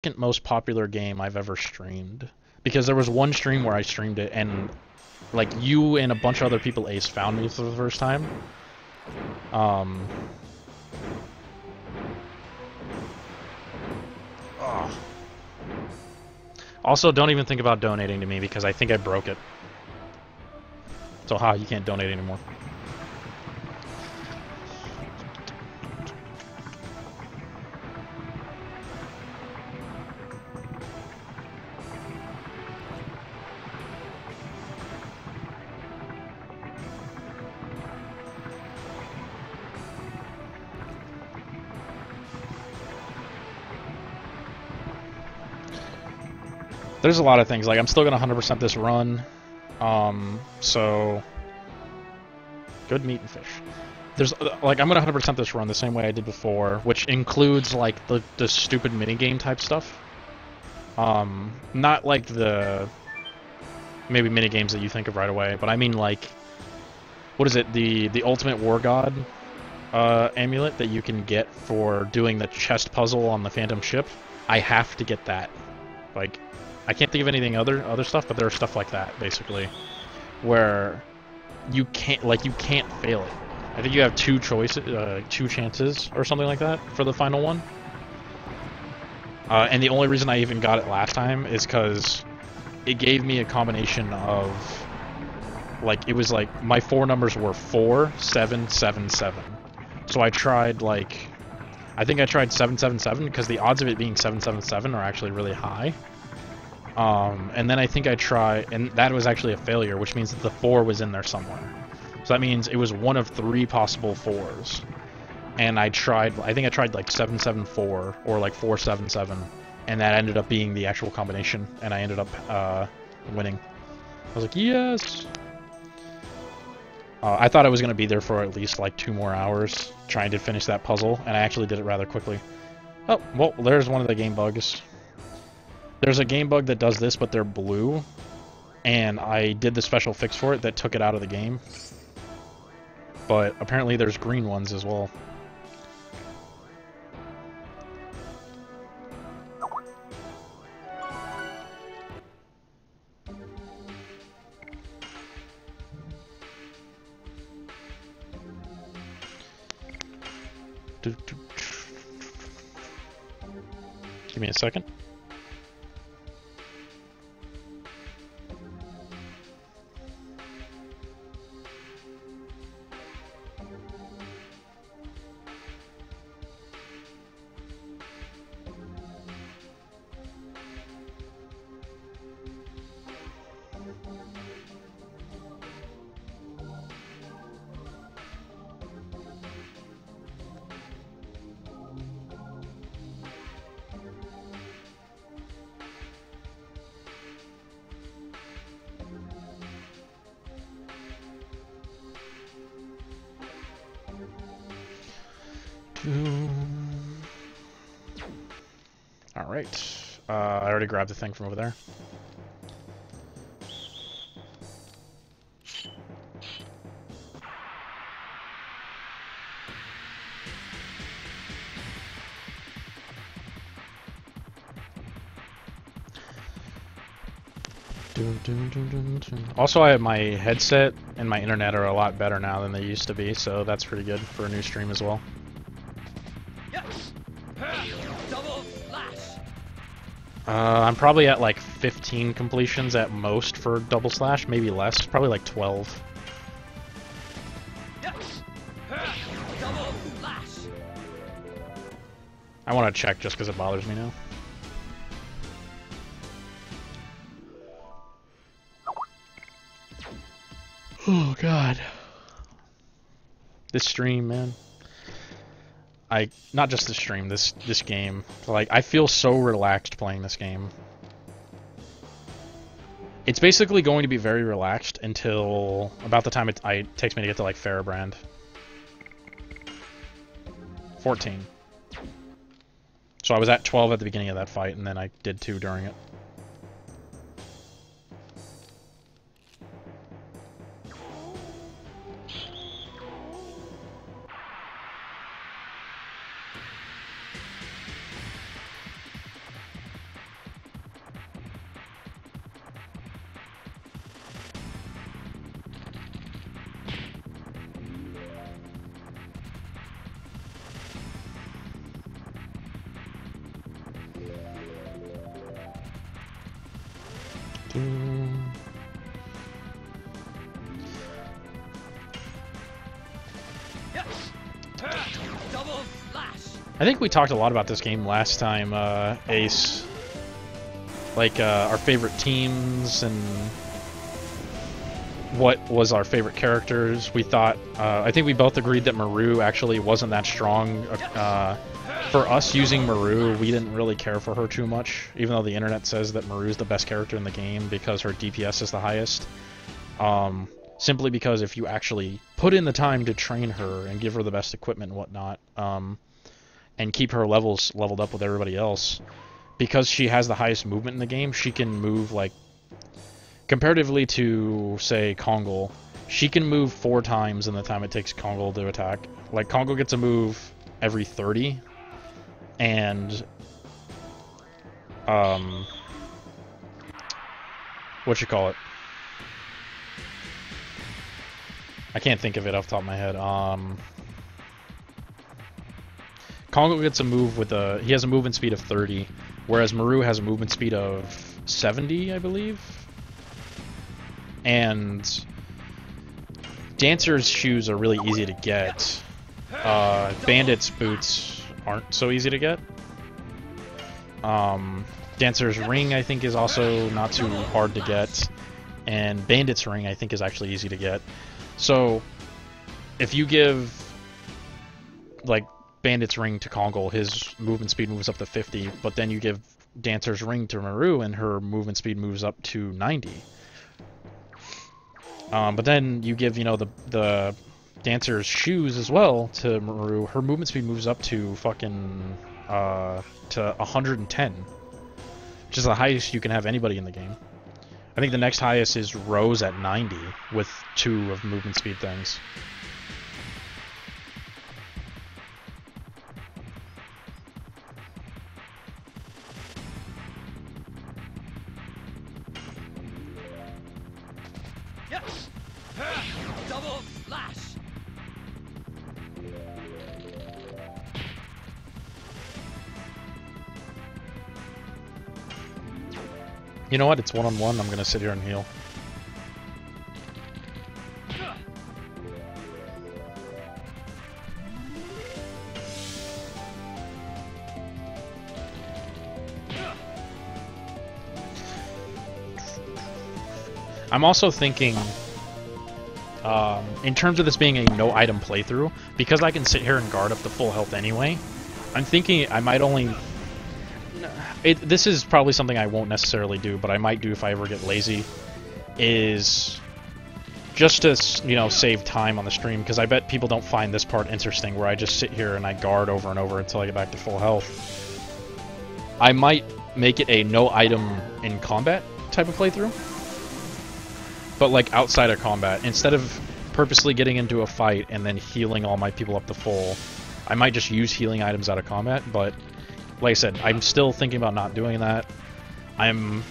second most popular game I've ever streamed. Because there was one stream where I streamed it, and like you and a bunch of other people Ace found me for the first time. Oh. Also, don't even think about donating to me because I think I broke it. So, you can't donate anymore. There's a lot of things. Like, I'm still gonna 100% this run. So good meat and fish. There's like I'm gonna 100% this run the same way I did before, which includes like the stupid minigame type stuff. Not like the maybe minigames that you think of right away, but I mean like what is it? The Ultimate War God amulet that you can get for doing the chest puzzle on the Phantom ship. I have to get that. Like, I can't think of anything other stuff, but there's stuff like that basically, where you can't fail it. I think you have two chances or something like that for the final one. And the only reason I even got it last time is because it gave me a combination of like it was like my 4 numbers were 4, 7, 7, 7. So I tried I think I tried 777 because the odds of it being 777 are actually really high. And then I think I tried, and that was actually a failure, which means that the 4 was in there somewhere. So that means it was one of 3 possible 4s. And I think I tried like 774 or like 477, and that ended up being the actual combination, and I ended up winning. I was like, yes! I thought I was going to be there for at least like 2 more hours trying to finish that puzzle, and I actually did it rather quickly. Oh, well, there's one of the game bugs. There's a game bug that does this, but they're blue, and I did the special fix for it that took it out of the game. But apparently there's green ones as well. Give me a second. Alright. I already grabbed the thing from over there. Also, my headset and my internet are a lot better now than they used to be, so that's pretty good for a new stream as well. I'm probably at like 15 completions at most for double slash, maybe less, probably like 12. I want to check just because it bothers me now. Oh god. This stream, man. Not just this stream, this game. Like, I feel so relaxed playing this game. It's basically going to be very relaxed until about the time it takes me to get to like Farabrand. 14. So I was at 12 at the beginning of that fight, and then I did 2 during it. Double slash. I think we talked a lot about this game last time, Ace. Like, our favorite teams and what was our favorite characters. We thought, I think we both agreed that Maru actually wasn't that strong. For us using Maru, we didn't really care for her too much, even though the internet says that Maru's the best character in the game because her DPS is the highest. Simply because if you actually put in the time to train her and give her the best equipment and whatnot, and keep her levels leveled up with everybody else, because she has the highest movement in the game, she can move, like, comparatively to, say, Kongol, she can move 4 times in the time it takes Kongol to attack. Like, Kongol gets a move every 30, and, whatchamacallit? I can't think of it off the top of my head. Kongol gets a move with he has a movement speed of 30, whereas Maru has a movement speed of 70, I believe. And Dancer's shoes are really easy to get. Bandit's boots aren't so easy to get. Dancer's ring, I think, is also not too hard to get. And Bandit's ring, I think, is actually easy to get. So, if you give, like, Bandit's ring to Kongol, his movement speed moves up to 50, but then you give Dancer's ring to Maru, and her movement speed moves up to 90. But then you give, you know, the Dancer's shoes as well to Maru, her movement speed moves up to fucking, to 110. Which is the highest you can have anybody in the game. I think the next highest is Rose at 90, with 2 of movement speed things. Double slash. You know what? It's one-on-one. I'm gonna sit here and heal. I'm also thinking, in terms of this being a no-item playthrough, because I can sit here and guard up to full health anyway, I'm thinking I might only... this is probably something I won't necessarily do, but I might do if I ever get lazy, is just to, you know, save time on the stream, because I bet people don't find this part interesting, where I just sit here and I guard over and over until I get back to full health. I might make it a no-item in combat type of playthrough. But, like, outside of combat, instead of purposely getting into a fight and then healing all my people up to full, I might just use healing items out of combat, but, like I said, I'm still thinking about not doing that. I'm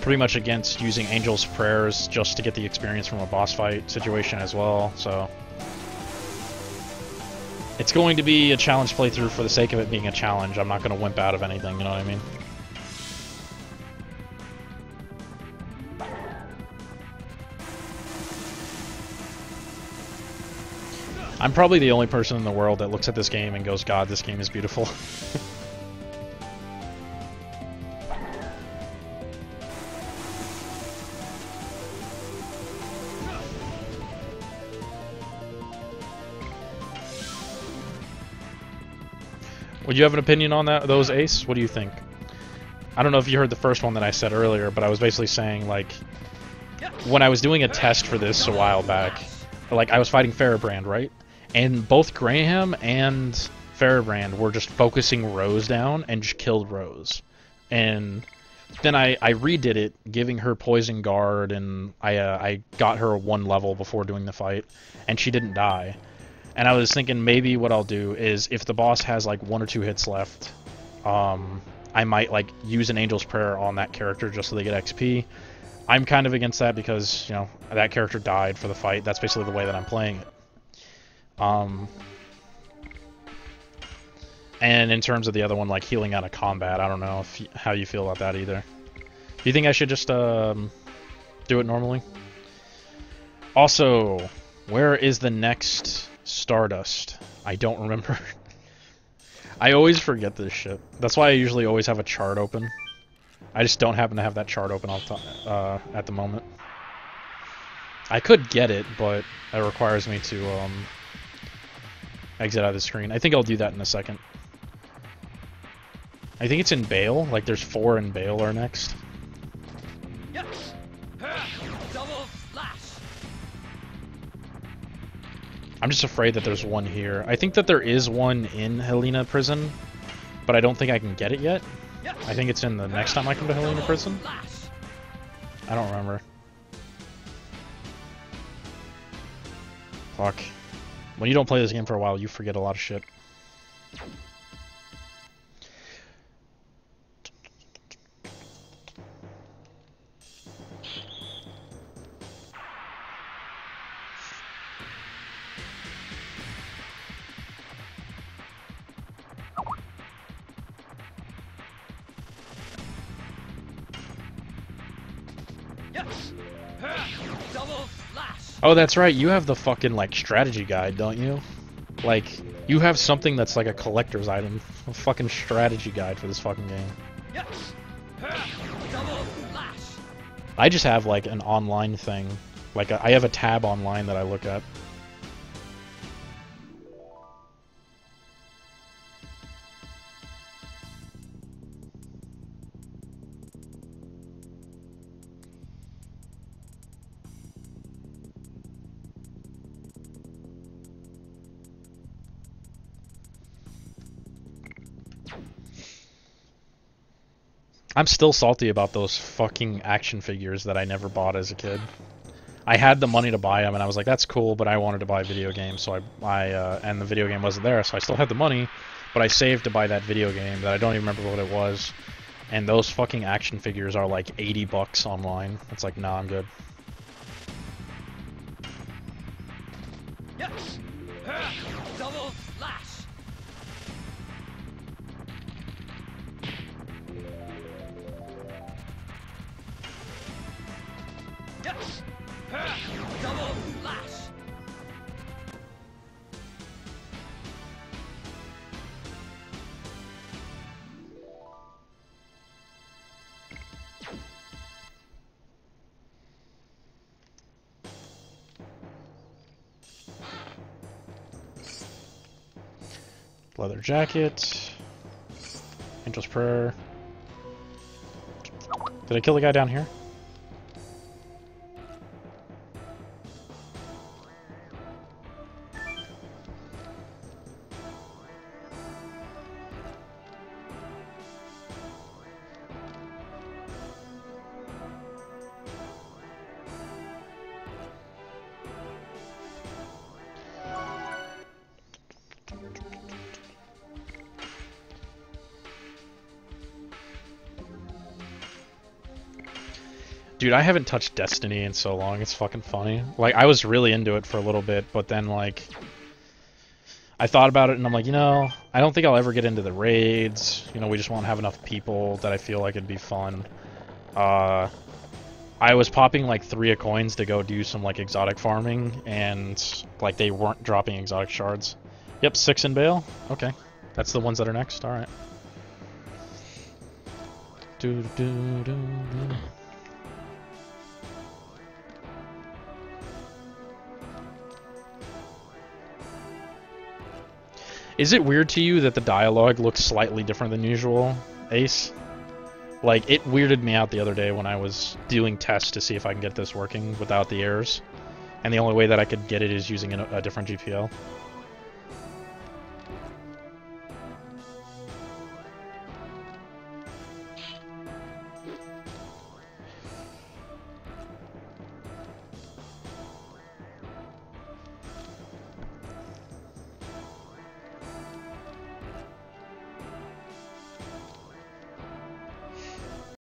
pretty much against using Angel's Prayers just to get the experience from a boss fight situation as well, so... It's going to be a challenge playthrough for the sake of it being a challenge. I'm not going to wimp out of anything, you know what I mean? I'm probably the only person in the world that looks at this game and goes, God, this game is beautiful. Would you have an opinion on those, Ace? What do you think? I don't know if you heard the first one that I said earlier, but I was basically saying, like, when I was doing a test for this a while back, like, I was fighting Firebrand, right? And both Graham and Firebrand were just focusing Rose down and just killed Rose. And then I redid it, giving her Poison Guard, and I got her 1 level before doing the fight, and she didn't die. And I was thinking maybe what I'll do is, if the boss has like 1 or 2 hits left, I might like use an Angel's Prayer on that character just so they get XP. I'm kind of against that because, you know, that character died for the fight. That's basically the way that I'm playing it. And in terms of the other one, like healing out of combat, I don't know how you feel about that either. Do you think I should just do it normally? Also, where is the next Stardust? I don't remember. I always forget this shit. That's why I usually always have a chart open. I just don't happen to have that chart open at the moment. I could get it, but that requires me to exit out of the screen. I think I'll do that in a second. I think it's in Bale. Like, there's 4 in Bale are next. Yes. Double slash. I'm just afraid that there's one here. I think that there is one in Helena Prison, but I don't think I can get it yet. I think it's in the next time I come to Helena Prison. I don't remember. Fuck. When you don't play this game for a while, you forget a lot of shit. Yes. Double slash. Oh, that's right. You have the fucking, like, strategy guide, don't you? Like, you have something that's like a collector's item. A fucking strategy guide for this fucking game. Yes. Double slash. I just have, like, an online thing. Like, I have a tab online that I look at. I'm still salty about those fucking action figures that I never bought as a kid. I had the money to buy them, and I was like, that's cool, but I wanted to buy a video game, so and the video game wasn't there, so I still had the money, but I saved to buy that video game that I don't even remember what it was, and those fucking action figures are like 80 bucks online. It's like, nah, I'm good. Yes. Double slash. Yes. Double slash. Leather jacket. Angel's prayer. Did I kill the guy down here? Dude, I haven't touched Destiny in so long, it's fucking funny. Like, I was really into it for a little bit, but then, like, I thought about it and I'm like, you know, I don't think I'll ever get into the raids. You know, we just won't have enough people that I feel like it'd be fun. I was popping, like, 3 coins to go do some, like, exotic farming, and, like, they weren't dropping exotic shards. Yep, 6 in Bale. Okay. That's the ones that are next, alright. Is it weird to you that the dialogue looks slightly different than usual, Ace? Like, it weirded me out the other day when I was doing tests to see if I can get this working without the errors. And the only way that I could get it is using a different GPL.